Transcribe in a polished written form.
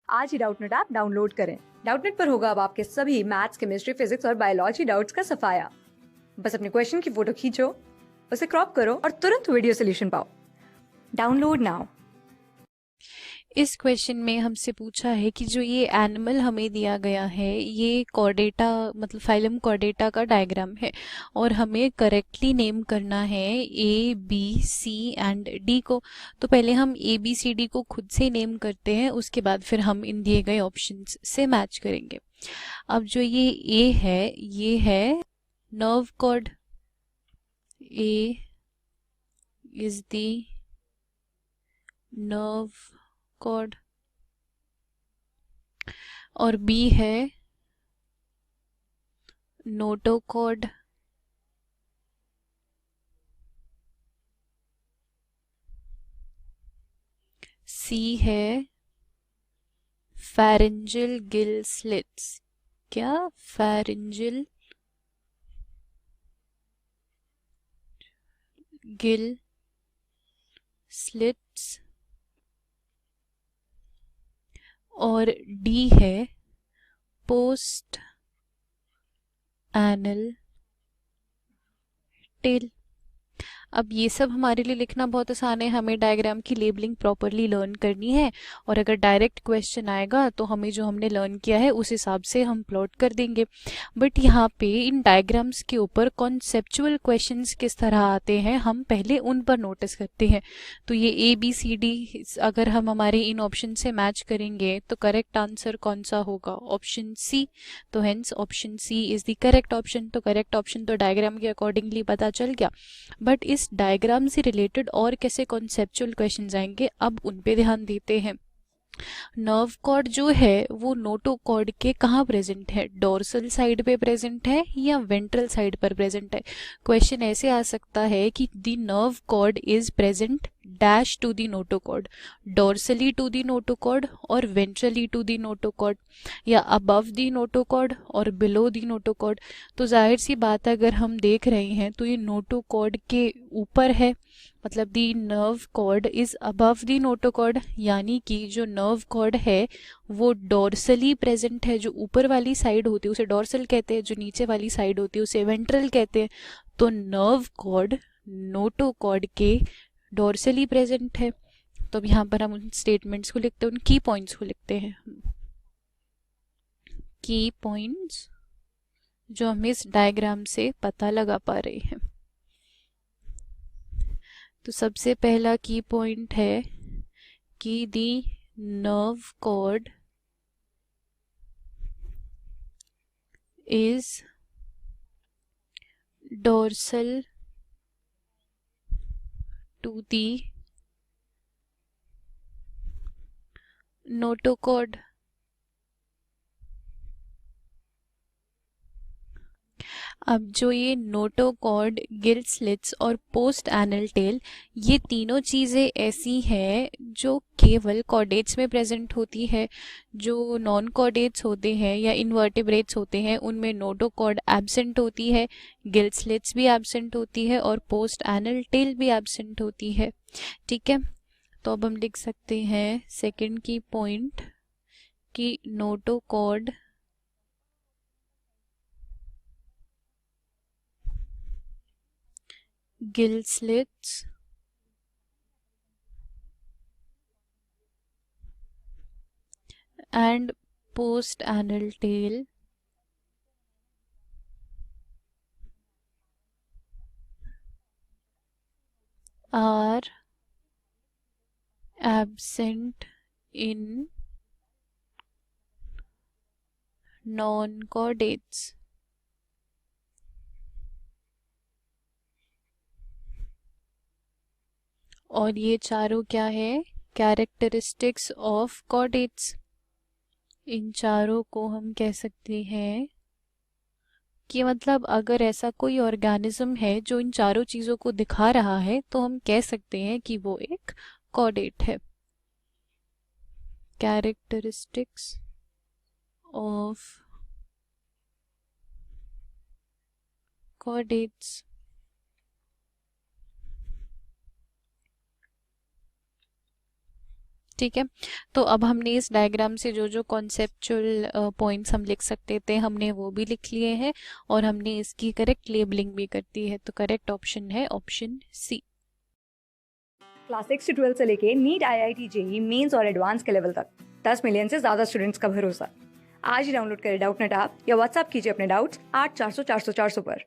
आज ही Doubtnut app download करें। Doubtnut पर होगा अब आपके सभी मैथ्स, केमिस्ट्री, फिजिक्स और बायोलॉजी डाउट्स का सफाया। बस अपने क्वेश्चन की फोटो खींचो, उसे क्रॉप करो और तुरंत वीडियो सोल्यूशन पाओ। Download now. इस क्वेश्चन में हमसे पूछा है कि जो ये एनिमल हमें दिया गया है ये कॉर्डेटा मतलब फाइलम कॉर्डेटा का डायग्राम है और हमें करेक्टली नेम करना है A B C and D को। तो पहले हम ए बी सी डी को खुद से नेम करते हैं, उसके बाद फिर हम इन दिए गए ऑप्शंस से मैच करेंगे। अब जो ये ए है ये है nerve cord. A is the nerve cord और बी है नोटोकॉर्ड। सी है फेरेंजियल गिल स्लिट्स। क्या? Pharyngeal gill slits. और डी है पोस्ट एनल टेल। अब ये सब हमारे लिए लिखना बहुत आसान है, हमें डायग्राम की लेबलिंग प्रॉपरली लर्न करनी है और अगर डायरेक्ट क्वेश्चन आएगा तो हमें जो हमने लर्न किया है उस हिसाब से हम प्लॉट कर देंगे। बट यहाँ पे इन डायग्राम्स के ऊपर कॉन्सेप्चुअल क्वेश्चंस किस तरह आते हैं हम पहले उन पर नोटिस करते हैं। तो ये ए बी सी डी अगर हम हमारे इन ऑप्शन से मैच करेंगे तो करेक्ट आंसर कौन सा होगा? Option C. तो hence option C is the correct option. तो करेक्ट ऑप्शन तो डायग्राम के अकॉर्डिंगली पता चल गया, बट इस डायग्राम से रिलेटेड और कैसे कॉन्सेप्चुअल क्वेश्चंस आएंगे अब उन पे ध्यान देते हैं। नर्व कॉर्ड जो है वो नोटोकॉर्ड के कहाँ प्रेजेंट है? डोर्सल साइड पे प्रेजेंट है या वेंट्रल साइड पर प्रेजेंट है? क्वेश्चन ऐसे आ सकता है कि the nerve cord is present dash to the notochord, dorsally to the notochord और वेंट्रली टू द नोटोकॉर्ड, या अबव द नोटोकॉर्ड और बिलो द नोटोकॉर्ड। तो जाहिर सी बात है अगर हम देख रहे हैं तो ये नोटोकॉर्ड के ऊपर है, मतलब the nerve cord is above the notochord, यानी कि जो नर्व कॉर्ड है वो डोर्सली प्रेजेंट है। जो ऊपर वाली साइड होती है उसे डोर्सल कहते हैं, जो नीचे वाली साइड होती है उसे वेंट्रल कहते हैं। तो नर्व कॉर्ड नोटोकॉर्ड के डोर्सली प्रेजेंट है। तो अब यहाँ पर हम उन स्टेटमेंट्स को लिखते हैं, उन की पॉइंट्स को लिखते हैं। की पॉइंट्स जो हम इस डायग्राम से पता लगा पा रहे हैं। तो सबसे पहला की पॉइंट है कि the nerve cord is dorsal to the notochord। अब जो ये नोटोकॉर्ड, गिल स्लिट्स और पोस्ट एनल टेल, ये तीनों चीज़ें ऐसी हैं जो केवल कॉर्डेट्स में प्रेजेंट होती है। जो नॉन कॉर्डेट्स होते हैं या इनवर्टिब्रेट्स होते हैं उनमें नोटोकॉर्ड एब्सेंट होती है, गिल स्लिट्स भी एब्सेंट होती है और पोस्ट एनल टेल भी एब्सेंट होती है। ठीक है, तो अब हम लिख सकते हैं सेकंड की पॉइंट कि notochord gill slits and post anal tail are absent in non-chordates। और ये चारों क्या है? Characteristics of chordates. इन चारों को हम कह सकते हैं कि मतलब अगर ऐसा कोई ऑर्गेनिज्म है जो इन चारों चीज़ों को दिखा रहा है तो हम कह सकते हैं कि वो एक कॉर्डेट है। Characteristics of chordates. ठीक है। तो अब हमने इस डायग्राम से जो जो कॉन्सेप्चुअल पॉइंट्स हम लिख सकते थे हमने वो भी लिख लिए हैं और हमने इसकी करेक्ट लेबलिंग भी कर दी है। तो करेक्ट ऑप्शन है ऑप्शन सी। क्लास 6 से 12 से लेके नीट, IIT, जेई मेंस और एडवांस के लेवल तक 10 मिलियन से ज्यादा स्टूडेंट्स का भरोसा। आज ही डाउनलोड करें डाउटनेट ऐप या व्हाट्सएप कीजिए अपने डाउट्स 8400 400 400 पर।